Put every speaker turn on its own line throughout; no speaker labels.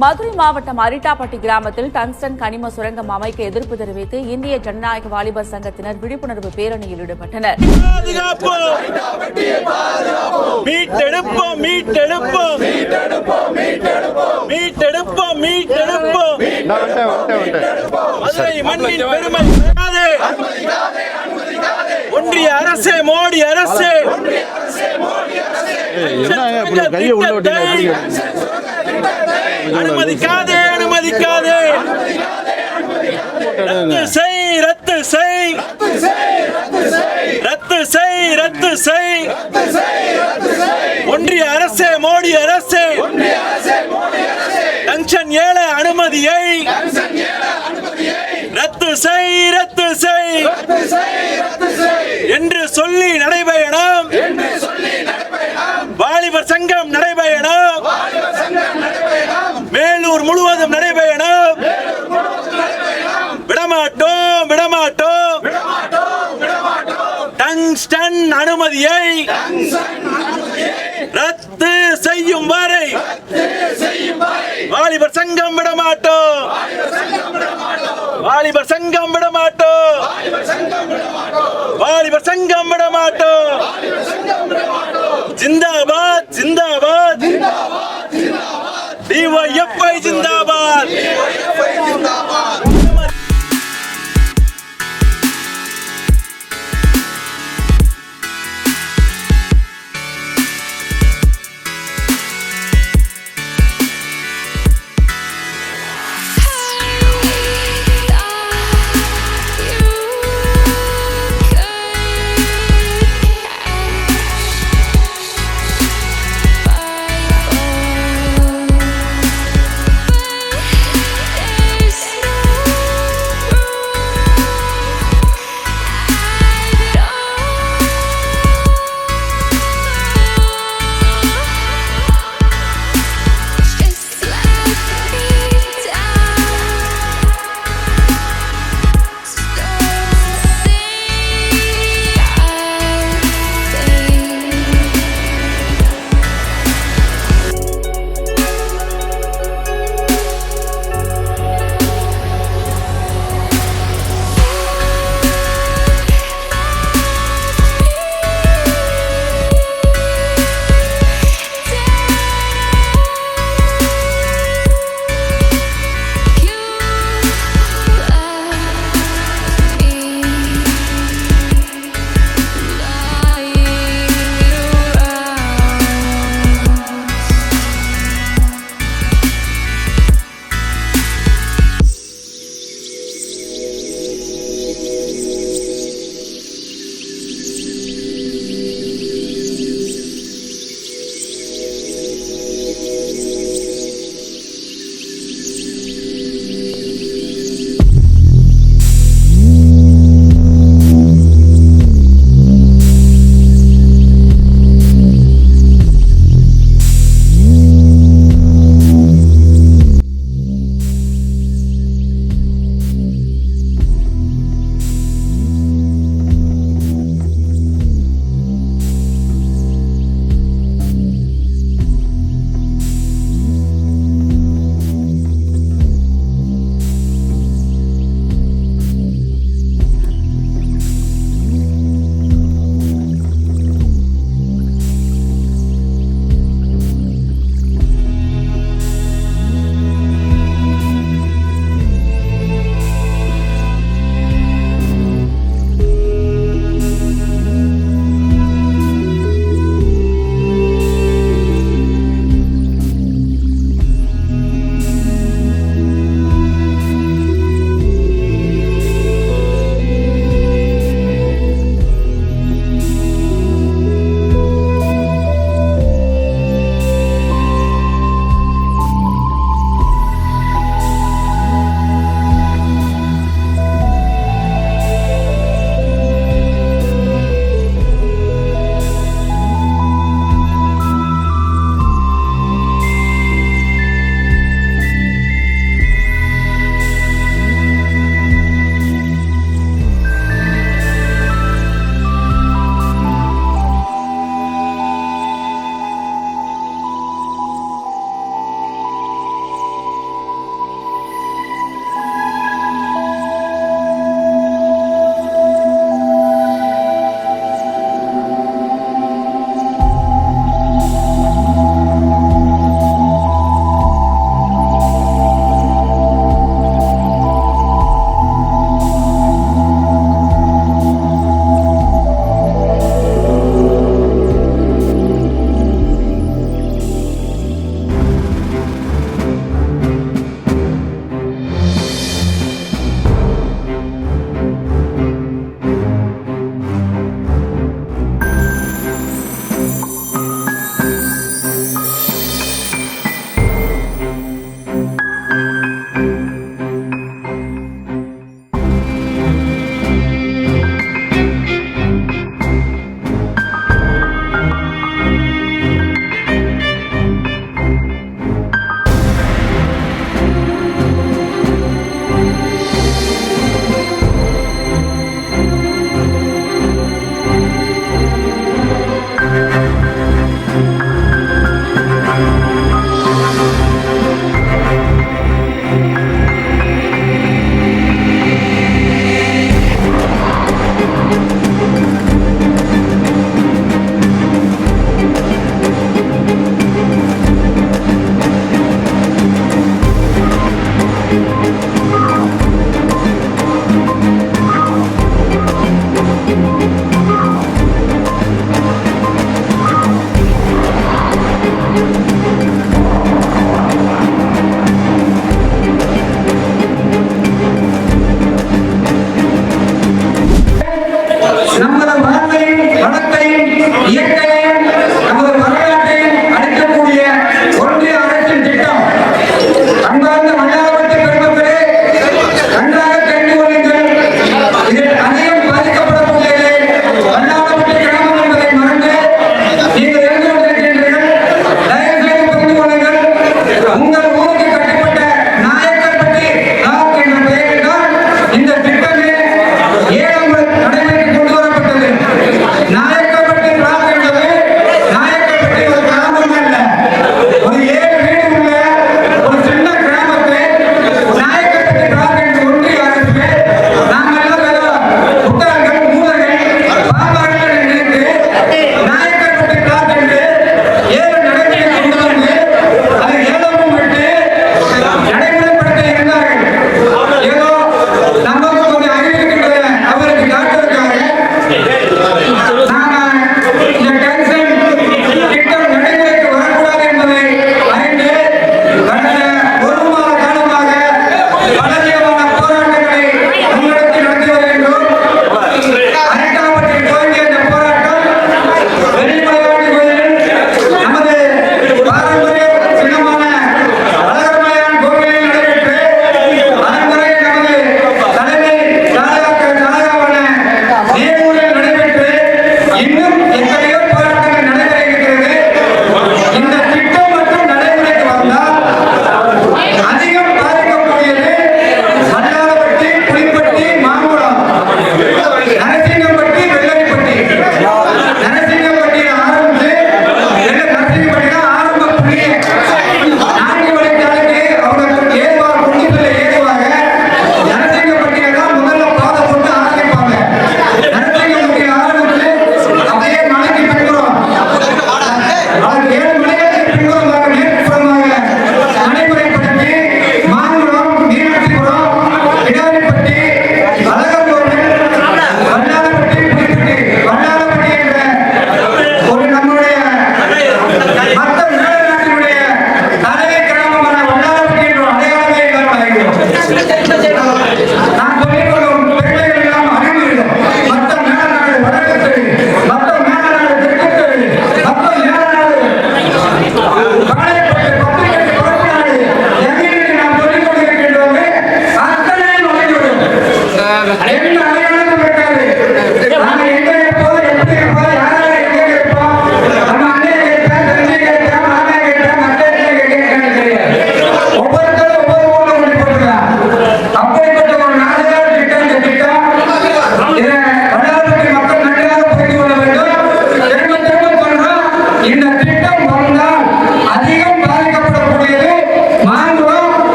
மதுரை மாவட்டம் அரிட்டாப்பட்டி கிராமத்தில் டங்ஸ்டன் கனிம சுரங்கம் அமைக்க எதிர்ப்பு தெரிவித்து இந்திய ஜனநாயக வாலிபர் சங்கத்தினர் விழிப்புணர்வு பேரணியில் ஈடுபட்டனர்.
ஒன்றிய அரசே, மோடி அரசே, அனுமதிக்காதே, அனுமதிக்காதே, ரத்து செய், ரத்து செய், ரத்து செய், ரத்து செய், ஒன்றிய அரசே, மோடி அரசே, டங்ஸ்டன் ஏல அனுமதியை ரத்து செய், ரத்து செய் என்று சொல்லி நடைபயணம், வாலிபர் சங்கம் நடைபயணம், மேலூர் முழுவதும் நடைபயணம், விடமாட்டோம், விடமாட்டோம், டங்ஸ்டன் அனுமதியை ரத்து செய்யும் வரை வாலிபர் சங்கம் விடமாட்டோம், வாலிபர் சங்கம் விடமாட்டோம், வாலிபர் சங்கம் விடமாட்டோம். ஜிந்தாபாத், ஜிந்தாபாத், டிஒய்எஃப்ஐ ஜிந்தாபாத்.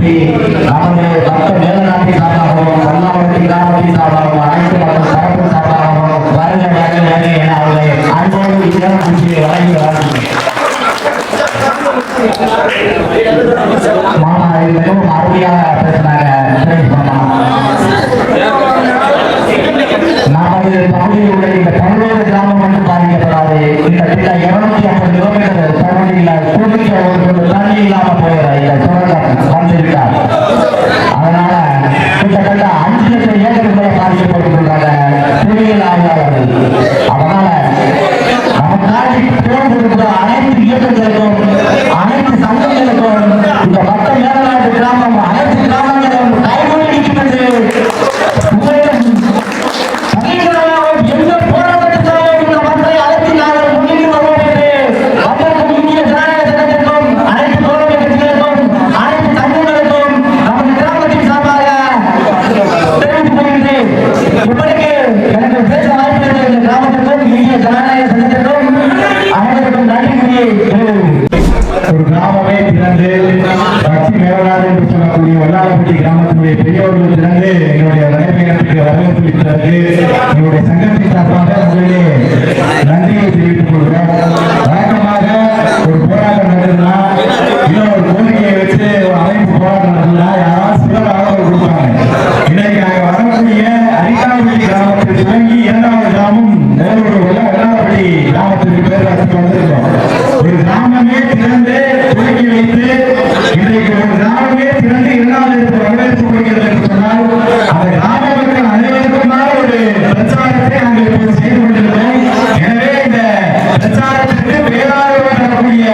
சொல்லி நமது மற்ற வேதநாட்டை சார்பாகவும் வல்லாவட்டி கிராமத்தின் சார்பாகவும் அனைத்து மக்கள் தரப்பு சார்பாகவும் வருக வருக வருக என அவர்களை அன்போடு இடம் குறித்து வழங்கி மாமா மிகவும் அருமையாக பேசினாங்க. நமது பகுதியில் உள்ள இந்த 11 கிராமம் மட்டும் பாதிக்கப்படாது. கிட்டத்தட்ட 250 கிலோமீட்டர் பகுதியில் குடிக்க ஒரு தண்ணி இல்லாம போகிற இந்த சுரங்கம் வந்திருக்கார். அதனால கிட்டத்தட்ட 5 லட்சம் ஏக்கர்களை பாதிக்கப்பட்டுள்ளாங்க புவியியல் ஆய்வாளர்கள். அதனால நமக்காக தேர்ந்தெடுத்த அனைத்து இயக்கங்களுக்கும் அனைத்து சங்கங்களுக்கும் இந்த மற்ற மேலாட்டு கிராமம் அனைத்து கிராமங்களும் கைகூடி நிற்கிறது. எந்த போராட்டத்திற்காக இந்த மக்களை அழைத்து நாங்கள் முன்னிட்டு வருவோம் என்று வந்திருக்கும் இந்திய ஜனநாயக சங்கத்திற்கும் அனைத்து தோழமை கட்சிகளுக்கும் அனைத்து சங்கங்களுக்கும் நமது கிராமத்தின் சார்பாக தெரிவித்துக் கொள்கிறேன். இப்படிக்கு எனக்கு பேச வாய்ப்பு இந்த கிராமத்திற்கும் இந்திய ஜனநாயக சங்கத்திற்கும் அனைவருக்கும் நன்றி கூறி ஒரு கிராமமே திறந்து கட்சி மேலாளர் என்று சொல்லக்கூடிய வல்லாளப்பட்டி கிராமத்தினுடைய பெரியவர்கள் திறந்து என்னுடைய நடைபயணத்துக்கு வரவேற்பளித்ததற்கு என்னுடைய சங்கத்தின் சார்பாக முதலிலே நன்றியை தெரிவித்துக் கொள்கிறேன். வழக்கமாக ஒரு போராட்டம் நடந்ததுன்னா இல்லை ஒரு கோரிக்கையை வச்சு ஒரு அமைப்பு போராட்டம் நடந்ததுன்னா யாராவது சிலர் ஆதரவு கொடுப்பாங்க. இன்னைக்கு நாங்கள் வரக்கூடிய அரிக்காவட்டி கிராமத்தில் துவங்கி 2வது கிராமம் வல்லாளப்பட்டி கிராமத்திற்கு பேரரசுக்கு வந்திருக்கோம். ஒரு கிராமமே திறந்து துவக்கி வைத்து இன்றைக்கு ஒரு கிராமமே திறந்து 2வது இடத்தில் வரவேற்பு கொடுக்கிறது என்று சொன்னால் அந்த கிராம மக்கள் அனைவருக்குமான ஒரு பிரச்சாரத்தை நாங்கள் இப்போது செய்து கொண்டிருக்கிறோம். எனவே இந்த பிரச்சாரத்திற்கு பேராதரவு தரக்கூடிய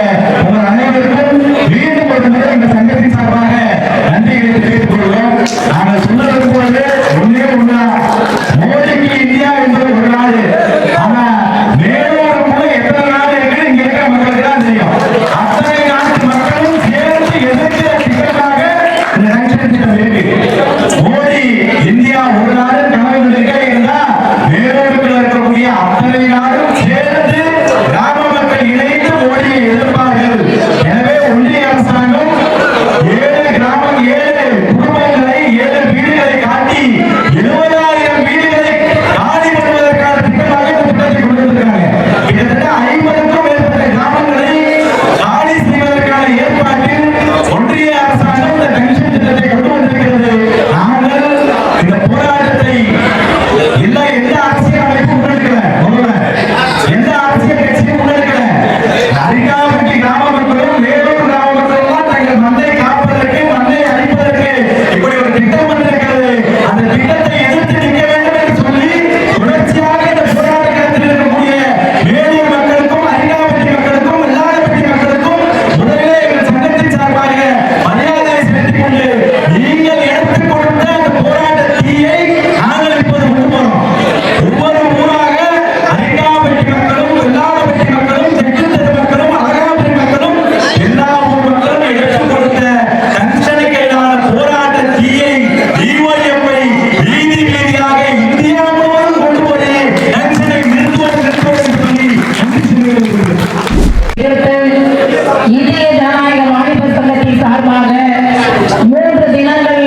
உங்கள் அனைவருக்கும் மீண்டும் ஒரு முறை இந்த சங்கத்தின் சார்பாக நன்றிகளை தெரிவித்துக் கொள்கிறோம். நாங்கள் சொல்ல விரும்புவது ஒன்றே ஒன்றுதான். மோடிக்கு இந்தியா என்பது ஒரு நாடு. ஆனா மேலும் கூட எத்தனை நாடு இருக்கு இங்க இருக்கிற மக்களுக்கு தான் தெரியும். அத்தனை நாட்டு மக்களும் சேர்ந்து எதிர்க்கிற திட்டமாக இந்த ரங்ஷன் திட்டம் இருக்கு. மோடி இந்தியா ஒரு நாடு கனவு இருக்கிறதா வேறொருத்தில் இருக்கக்கூடிய அத்தனை நாடும் சேர்ந்து கிராம மக்கள் இணைந்து மோடியை எதிர்ப்பார்கள். எனவே ஒன்றிய அரசாங்கம் 7 கிராமம் 7 குடும்பங்களை 7 வீடுகளை காட்டி 70,000 வீடுகளை காலி பண்ணுவதற்கான திட்டமாக இந்த திட்டத்தை கொண்டு வந்திருக்காங்க. கிட்டத்தட்ட 50க்கும் மேற்பட்ட கிராமங்களை காலி செய்வதற்கான ஏற்பாட்டில் ஒன்றிய அரசாங்கம் இந்த பென்ஷன் திட்டத்தை கொண்டு வந்திருக்கிறது. நாங்கள் இந்த போராட்டத்தை எந்த அரசியல் அமைப்பு முன்னெடுக்கல, எந்த அரசியல் கட்சியும் முன்னெடுக்கல. அரிக்காவட்டி கிராம மக்களும் வேலூர் கிராம மக்களும் தங்கள் மந்தையை காப்பதற்கு மந்தையை அழிப்பதற்கு இப்படி ஒரு திட்டம் வந்திருக்கிறது. அந்த திட்டத்தை எதிர்த்து நிற்க வேண்டும் என்று சொல்லி தொடர்ச்சியாக இந்த போராட்ட களத்தில் இருக்கக்கூடிய வேலூர் மக்களுக்கும் அரிக்காவட்டி மக்களுக்கும் வல்லாளப்பட்டி மக்களுக்கும் முதலிலே எங்கள் சங்கத்தின் சார்பாக மரியாதையை செலுத்திக் கொண்டு நீங்கள் எடுத்துக் கொடுத்த அந்த போராட்ட தீயை நாங்கள் இப்போது கொண்டு போறோம். ஒவ்வொரு ஊராக அரிக்காவட்டி மக்களும் வல்லாளப்பட்டி மக்களும் தெற்குத்தெரு மக்களும் அழகாபுரி மக்களும் எல்லா ஊர் மக்களும் எடுத்துக் கொடுத்த தன்சனைக்கான போராட்ட தீயை DYFஐ வீதி வீதியாக இந்தியா முழுவதும் கொண்டு போய் தன்சனை நிறுத்துவது என்று சொல்லி
இந்திய ஜனநாயக வாலிபர் சங்கத்தின் சார்பாக 3 தினங்கள்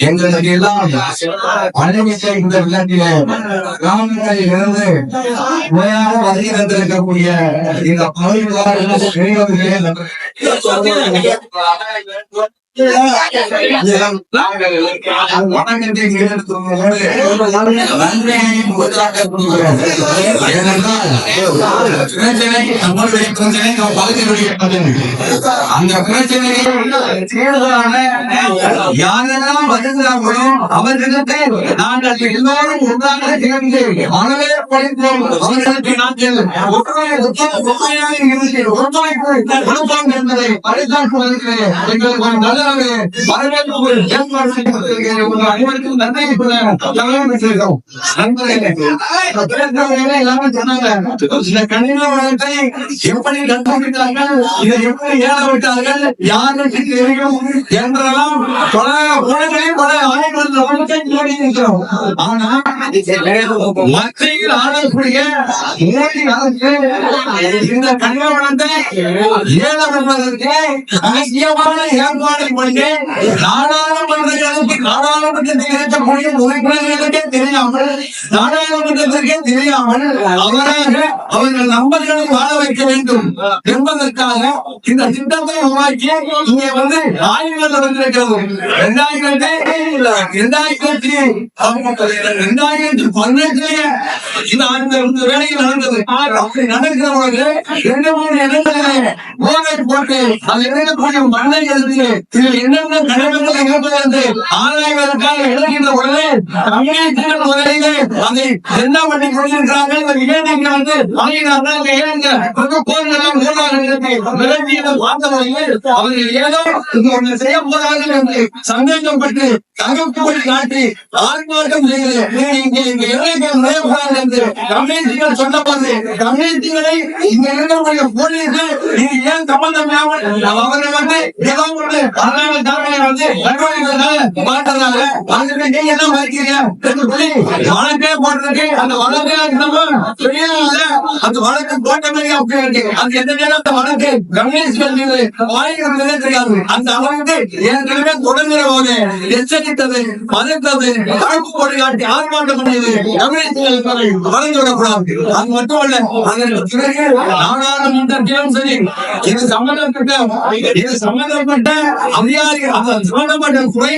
எங்களுக்கு எல்லாம் அழகிய இந்த விழாக்கில கிராமங்களில் இருந்து முறையாக வருகை தந்திருக்கக்கூடிய இந்த அந்த பிரச்சனையை யாரெல்லாம் வருகிறார்களோ அவர்களுக்கு நாங்கள் எல்லோரும் ஒன்றாக சேர்ந்து மனவே படிப்போம். அவர்களுக்கு நாங்கள் ஒற்றுமையாக இருந்து ஒத்துழைப்பு கொடுப்போம் என்பதை பரிசாற்றுவதற்கு எங்களுக்கு ஒரு நல்ல வரவேற்பு ஏற்பாடு செய்யப்பட்டிருக்கிறது. உங்கள் அனைவருக்கும் நன்றி தெரிவிக்கிறோம். எல்லாரும் சொன்னாங்க, இந்த கணித வளத்தை எப்படி கண்டுபிடித்தார்கள், இதை எப்படி ஏற விட்டார்கள், யாருக்கு தெரியும் என்றெல்லாம் பல ஆய்வுகள். ஆனா மத்தியில் ஆளக்கூடிய மோடி அரசு இந்த கணித வளத்தை ஏற வைப்பதற்கு அவசியமான ஏற்பாடு பண்ணி நாடாளுமன்றத்தில் இருக்கக்கூடிய உறுப்பினர்களுக்கே தெரியாமல், நாடாளுமன்றத்திற்கே தெரியாமல் அவராக அவர்கள் நம்பர்களை வாழ வைக்க வேண்டும் என்பதற்காக இந்த திட்டத்தை உருவாக்கி இங்கே வந்து ஆய்வுகள் நடந்திருக்கிறது. 2018 இந்த வேலையில் நடந்தது. அப்படி நடக்கிற பொழுது 2-3 இடங்களிலே போதை போட்டு அது இருக்கக்கூடிய மண்ணை எழுதி இதில் என்னென்ன கழிவுகள் இருப்பது என்று ஆராய்வதற்காக எழுதுகின்ற பொழுது கம்யூனிஸ்டுகள் முதலிலே அதை என்ன பண்ணி கொண்டிருக்கிறார்கள், ஏன் வந்து ஆகினார்கள், ஏன் போர்களெல்லாம் அவர்கள் ஏதோ ஒன்று செய்ய போறார்கள் என்று சந்தேகப்பட்டு தகவல் காட்டி ஆர்ப்பாட்டம் செய்கிறது. இங்கே நுழையக்கூடாது என்று கம்யூனிஸ்டுகள் சொன்னபோது கம்யூனிஸ்டுகளை இங்க இருக்கக்கூடிய போலீஸ் இது ஏன் சம்பந்தமில்லாமல் அவர்கள் வந்து ஏதோ ஒன்று வந்து மாற்றனால அதுக்கு நீங்க என்ன மறுக்கிறீங்க வழக்கே போடுறதுக்கு அந்த வழக்கு அந்த வழக்கு போட்ட மாதிரி அப்படி இருக்கு. அது எந்த நேரம் வழக்கு கம்யூனிஸ்ட்கள் மீது வாய்க்கிறதே தெரியாது. அந்த அளவுக்கு ஏற்கனவே தொடங்குற போது எச்சரித்தது, மறுத்தது, கருப்பு போட்டு காட்டி ஆர்ப்பாட்டம் பண்ணியது கம்யூனிஸ்ட்கள் வளர்ந்து விடக்கூடாது. அது மட்டுமல்ல, அதற்கு பிறகு நாடாளுமன்றத்திலும் சரி இது சம்பந்தப்பட்ட அதிகாரி சம்பந்தப்பட்ட துறை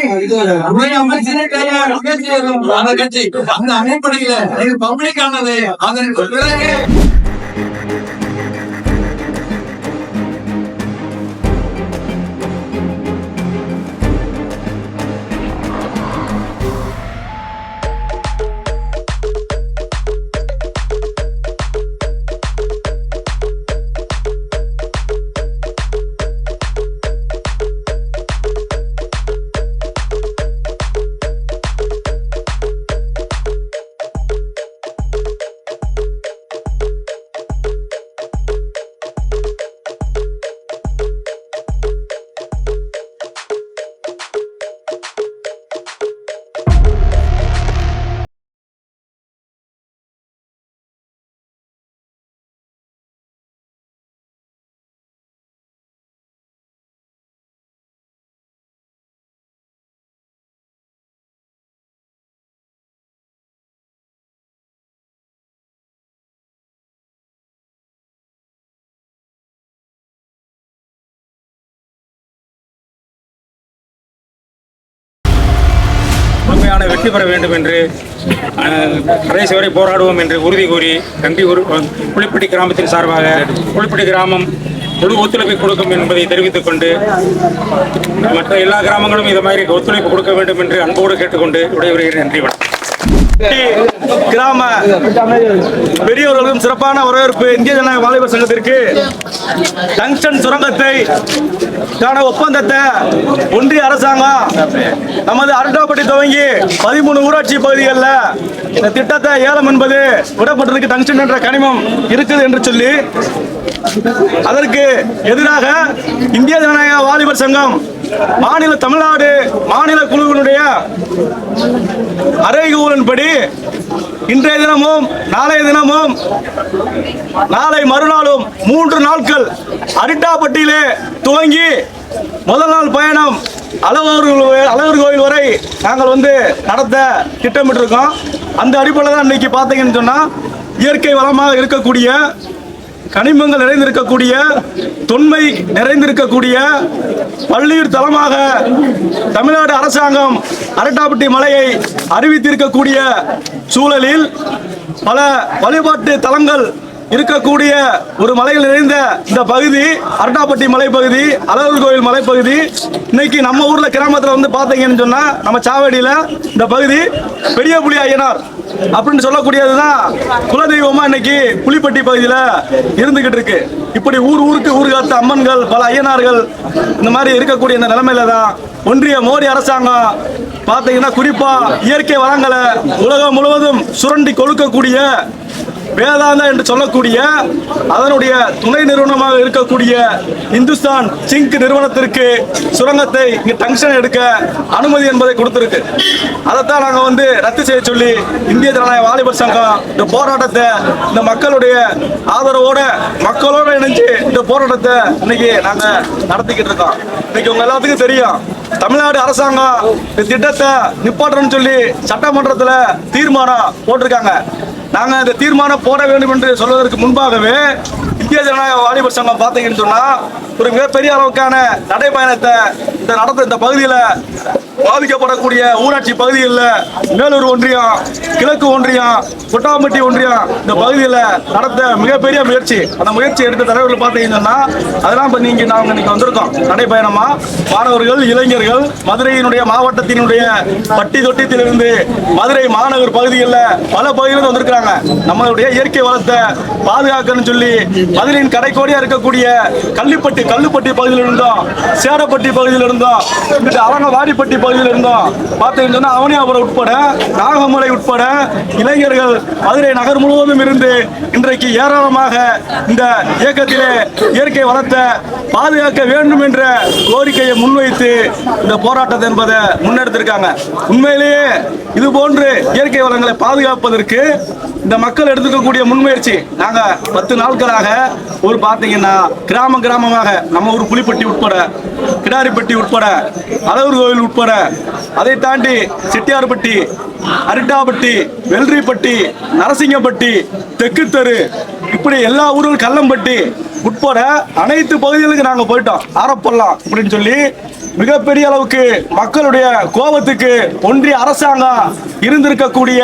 அமைச்சரே கட்சி அந்த அடிப்படையில் இது பப்ளிக் ஆனது. அதற்கு பிறகு
முழுமையான வெற்றி பெற வேண்டும் என்று கடைசி வரை போராடுவோம் என்று உறுதி கூறி புலிப்பட்டி கிராமத்தின் சார்பாக புலிப்பட்டி கிராமம் முழு ஒத்துழைப்பை கொடுக்கும் என்பதை தெரிவித்துக் கொண்டு மற்ற எல்லா கிராமங்களும் இது மாதிரி ஒத்துழைப்பு கொடுக்க வேண்டும் என்று அன்போடு கேட்டுக்கொண்டு விடைபெறுகிறேன். நன்றி, வணக்கம்.
கிராம பெரியவர்களும் சிறப்பான வரவேற்பு. இந்திய ஜனநாயக வாலிபர் சங்கத்திற்கு டங்ஸ்டன் சுரங்கத்தை ஒப்பந்தத்தை ஒன்றிய அரசாங்கம் நமது அரட்டாப்பட்டி துவங்கி 13 ஊராட்சி பகுதிகளில் இந்த திட்டத்தை ஏலம் என்பது விடப்பட்டதுக்கு டங்ஸ்டன் என்ற கனிமம் இருக்குது என்று சொல்லி அதற்கு எதிராக இந்திய ஜனநாயக வாலிபர் சங்கம் மாநில தமிழ்நாடு மாநில குழுவினுடைய அறைகூலின்படி இன்றைய தினமும் நாளைய தினமும் நாளை மறுநாளும் 3 நாட்கள் அரிட்டாப்பட்டியிலே துவங்கி முதல் நாள் பயணம் அழகர் கோயில் வரை நாங்கள் நடத்த திட்டமிட்டிருக்கோம். அந்த அடிப்படையில் தான் இன்னைக்கு பார்த்தீங்கன்னு சொன்னா இயற்கை வளமாக இருக்கக்கூடிய, கனிமங்கள் நிறைந்திருக்கக்கூடிய, தொன்மை நிறைந்திருக்கக்கூடிய பள்ளியூர் தலமாக தமிழ்நாடு அரசாங்கம் அரட்டாப்பட்டி மலையை அறிவித்திருக்கக்கூடிய சூழலில் பல வழிபாட்டு தலங்கள் இருக்கக்கூடிய ஒரு மலையில் நிறைந்த இந்த பகுதி அரட்டாப்பட்டி மலைப்பகுதி, அழகர் கோயில் மலைப்பகுதி. இன்னைக்கு நம்ம ஊர்ல கிராமத்துல பாத்தீங்கன்னு சொன்னா நம்ம சாவடியில இந்த பகுதி பெரிய புலி ஐயனார் அப்படின்னு சொல்லக்கூடியதுதான் குலதெய்வமா இன்னைக்கு புலிப்பட்டி பகுதியில இருந்துகிட்டு இருக்கு. இப்படி ஊருக்கு ஊர்காத்த அம்மன்கள், பல ஐயனார்கள் இந்த மாதிரி இருக்கக்கூடிய இந்த நிலைமையில தான் ஒன்றிய மோடி அரசாங்கம் பாத்தீங்கன்னா குறிப்பா இயற்கை வளங்களை உலகம் முழுவதும் சுரண்டி கொழுக்கக்கூடிய வேதாந்தா என்று சொல்லக்கூடிய அதனுடைய துணை நிறுவனமாக இருக்கக்கூடிய இந்துஸ்தான் சிங்க் நிறுவனத்திற்கு சுரங்கத்தை இங்க டங்ஷன் எடுக்க அனுமதி என்பதை கொடுத்திருக்கு. அதைத்தான் நாங்க ரத்து செய்ய சொல்லி இந்திய ஜனநாயக வாலிபர் சங்கம் இந்த போராட்டத்தை இந்த மக்களுடைய ஆதரவோட மக்களோட இணைஞ்சு இந்த போராட்டத்தை இன்னைக்கு நாங்க நடத்திக்கிட்டு இருக்கோம். இன்னைக்கு உங்க எல்லாத்துக்கும் தெரியும், தமிழ்நாடு அரசாங்கம் இந்த திட்டத்தை நிப்பாட்டணும்னு சொல்லி சட்டமன்றத்தில் தீர்மானம் போட்டிருக்காங்க. நாங்கள் இந்த தீர்மானம் போட வேண்டும் என்று சொல்வதற்கு முன்பாகவே இந்திய ஜனநாயக வாலிபர் சங்கம் பார்த்தீங்கன்னு சொன்னா ஒரு மிகப்பெரிய அளவுக்கான நடைபயணத்தை இந்த பகுதியில் பாதிக்கப்படக்கூடிய ஊராட்சி பகுதிகளில் மேலூர் ஒன்றியம், கிழக்கு ஒன்றியம், கொட்டாம்பட்டி ஒன்றியம் இந்த பகுதியில் நடத்த மிகப்பெரிய முயற்சி. அந்த முயற்சி எடுத்த தலைவர்கள் பார்த்தீங்கன்னா அதெல்லாம் நாங்கள் இன்னைக்கு வந்திருக்கோம் நடைபயணமா. மாணவர்கள், இளைஞர்கள் மதுரையினுடைய மாவட்டத்தினுடைய பட்டி தொட்டியிலிருந்து மதுரை மாநகர் பகுதிகளில் பல பகுதிகளில் வந்திருக்கிறாங்க. நம்மளுடைய இயற்கை வளத்தை பாதுகாக்கணும்னு சொல்லி மதுரையின் கடைக்கோடியா இருக்கக்கூடிய கல்லுப்பட்டி பகுதியில் இருந்தோம், சேரப்பட்டி பகுதியில் இருந்தோம், வாடிப்பட்டி பகுதியில் இருந்தோம். பார்த்தீங்கன்னா அவனியாபுரம் உட்பட, நாகமலை உட்பட இளைஞர்கள் மதுரை நகர் முழுவதும் இருந்து இன்றைக்கு ஏராளமாக இந்த இயக்கத்திலே இயற்கை வளத்தை பாதுகாக்க வேண்டும் என்ற கோரிக்கையை முன்வைத்து இந்த போராட்டத்தை என்பதை முன்னெடுத்திருக்காங்க. உண்மையிலேயே இது போன்று இயற்கை வளங்களை பாதுகாப்பதற்கு இந்த மக்கள் எடுத்துக்கக்கூடிய முன்முயற்சி. நாங்க 10 நாட்களாக பார்த்தீங்கன்னா கிராமமாக நம்ம ஊர் புலிப்பட்டி உட்பட, கிடாரிப்பட்டி உட்பட, அழகர் கோயில் உட்பட, அதை தாண்டி செட்டியார்பட்டி, அரிட்டாப்பட்டி, வெள்ளரிப்பட்டி, நரசிங்கப்பட்டி, தெக்குத்தெரு, இப்படி எல்லா ஊரும் கல்லம்பட்டி உட்பட அனைத்து பகுதிகளுக்கு நாங்கள் போயிட்டோம். ஆரப்பல்லாம் அப்படின்னு சொல்லி மிகப்பெரிய அளவுக்கு மக்களுடைய கோபத்துக்கு ஒன்றிய அரசாங்கம் இருந்திருக்கக்கூடிய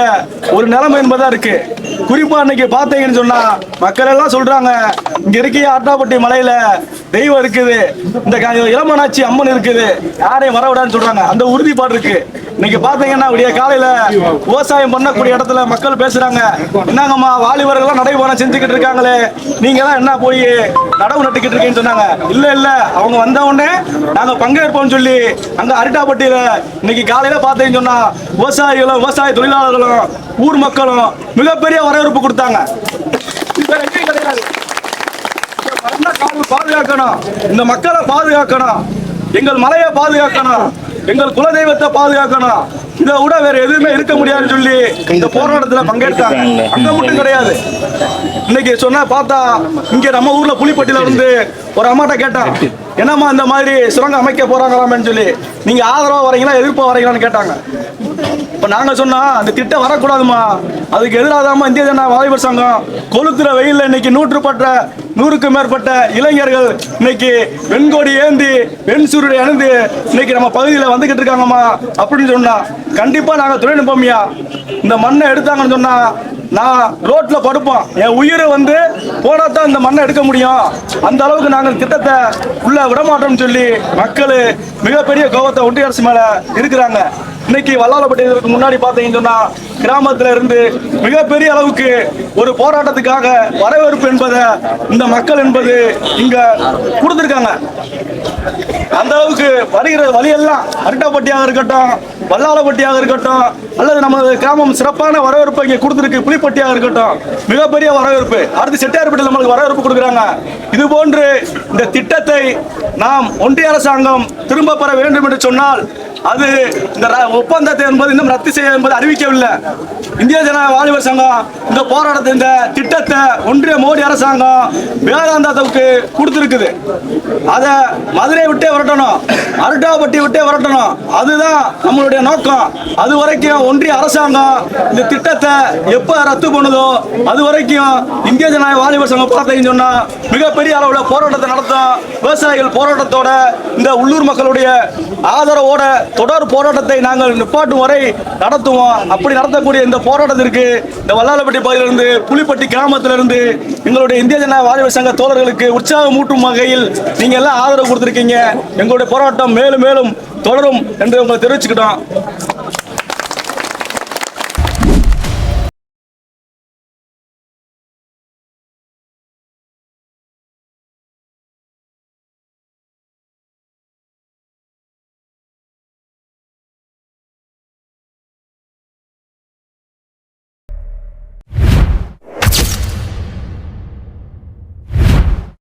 ஒரு நிலைமை என்பதா இருக்கு. குறிப்பா இன்னைக்கு பார்த்தீங்கன்னு சொன்னா மக்கள் எல்லாம் சொல்றாங்க, இங்க இருக்கிய ஆட்டாப்பட்டி மலையில தெய்வம் இருக்குது, இந்த இளமனாட்சி அம்மன் இருக்குது, யாரையும் வரவிடான்னு சொல்றாங்க. அந்த உறுதிப்பாடு இருக்கு. இன்னைக்கு பாத்தீங்கன்னா விடிய காலையில விவசாயம் பண்ணக்கூடிய இடத்துல மக்கள் பேசுறாங்க, என்னங்கம்மா வாலிபர்கள் நடைபயணம் செஞ்சுக்கிட்டு இருக்காங்களே, நீங்க தான் என்ன போய் நடவு நட்டுக்கிட்டு இருக்கீங்கன்னு சொன்னாங்க. இல்ல அவங்க வந்த உடனே நாங்க பங்கேற்போம் சொல்லி அங்க அரிட்டாப்பட்டியில இன்னைக்கு காலையில பாத்தீங்கன்னு சொன்னா விவசாயிகளும், விவசாய தொழிலாளர்களும், ஊர் மக்களும் மிகப்பெரிய வரவேற்பு கொடுத்தாங்க. பாதுகாக்கணும், இந்த மக்களை பாதுகாக்கணும், எங்கள் மலையை பாதுகாக்கணும், எங்கள் குலதெய்வத்தை பாதுகாக்கணும், இதை விட வேற எதுவுமே இருக்க முடியாதுன்னு சொல்லி இந்த போராட்டத்தில் பங்கேற்றாங்க. அங்க மட்டும் கிடையாது. இன்னைக்கு சொன்னா பார்த்தா இங்க நம்ம ஊர்ல புலிப்பட்டியில இருந்து ஒரு அம்மாட்ட கேட்டான், என்னம்மா இந்த மாதிரி சுரங்கம் அமைக்க போறாங்களாமேன்னு சொல்லி, நீங்க ஆதரவா வரீங்களா எதிர்ப்பா வரீங்களான்னு கேட்டாங்க. இப்ப நாங்க சொன்னா அந்த திட்டம் வரக்கூடாதுமா, அதுக்கு எதிராதாமா இந்திய ஜனநாயக வாலிபர் சங்கம் கொளுத்துற வெயில்ல இன்னைக்கு 100க்கும் மேற்பட்ட இளைஞர்கள் இன்னைக்கு வெண்கொடி ஏந்தி வெண்சூருடை அணிந்து இன்னைக்கு நம்ம பகுதியில் வந்துகிட்டு இருக்காங்கம்மா அப்படின்னு சொன்னா, கண்டிப்பா நாங்க தொழில்நுட்பம்யா இந்த மண்ணை எடுத்தாங்கன்னு சொன்னா நான் ரோட்ல படுப்போம், என் உயிரை போனாதான் இந்த மண்ணை எடுக்க முடியும், அந்த அளவுக்கு நாங்கள் திட்டத்தை உள்ள விடமாட்டோம்னு சொல்லி மக்கள் மிகப்பெரிய கோபத்தை ஒன்றிய அரசு மேல இருக்கிறாங்க. இன்னைக்கு வல்லாளப்பட்டிக்கு முன்னாடி பார்த்தீங்கன்னு சொன்னா கிராமத்துல இருந்து மிகப்பெரிய அளவுக்கு ஒரு போராட்டத்துக்காக வரவேற்பு என்பதை இந்த மக்கள் என்பது இங்க கொடுத்திருக்காங்க. அந்த அளவுக்கு வருகிற வழியெல்லாம் அரிட்டாப்பட்டியாக இருக்கட்டும், வல்லாளப்பட்டியாக இருக்கட்டும், அல்லது நமது கிராமம் சிறப்பான வரவேற்பு இங்கே கொடுத்திருக்கு. புலிப்பட்டியாக இருக்கட்டும், மிகப்பெரிய வரவேற்பு. அடுத்து செட்டியார்பட்டியில் நம்மளுக்கு வரவேற்பு கொடுக்குறாங்க. இது போன்று இந்த திட்டத்தை நாம் ஒன்றிய அரசாங்கம் திரும்ப பெற வேண்டும் என்று சொன்னால் அது இந்த ஒப்பந்தத்தை என்பது இன்னும் ரத்து செய்ய என்பது அறிவிக்கவில்லை. இந்திய ஜனநாயக வாலிபர் சங்கம் இந்த போராட்டத்தை, இந்த திட்டத்தை ஒன்றிய மோடி அரசாங்கம் வேதாந்தாவுக்கு கொடுத்திருக்குது. அதை மதுரை விட்டே வரட்டணும், அருட்டாப்பட்டி விட்டே வரட்டணும். அதுதான் நம்மளுடைய நோக்கம். அது வரைக்கும் ஒன்றிய அரசாங்கம் இந்த திட்டத்தை எப்ப ரத்து பண்ணுதோ அது வரைக்கும் இந்திய ஜனநாயக வாலிபர் சங்கம் பார்த்தீங்கன்னு சொன்னா மிகப்பெரிய அளவில் போராட்டத்தை நடத்தும். விவசாயிகள் போராட்டத்தோட இந்த உள்ளூர் மக்களுடைய ஆதரவோட தொடர் போராட்டத்தை நாங்கள் நிப்பாட்டும் வரை நடத்துவோம். அப்படி நடத்தக்கூடிய இந்த போராட்டத்திற்கு இந்த வல்லாளப்பட்டி பகுதியிலிருந்து, புலிப்பட்டி கிராமத்திலிருந்து எங்களுடைய இந்திய ஜனநாயக வாலிபர் சங்க தோழர்களுக்கு உற்சாகம் ஊட்டும் வகையில் நீங்க எல்லாம் ஆதரவு கொடுத்திருக்கீங்க. எங்களுடைய போராட்டம் மேலும் மேலும் தொடரும் என்று உங்களை தெரிவிச்சுக்கிட்டோம்.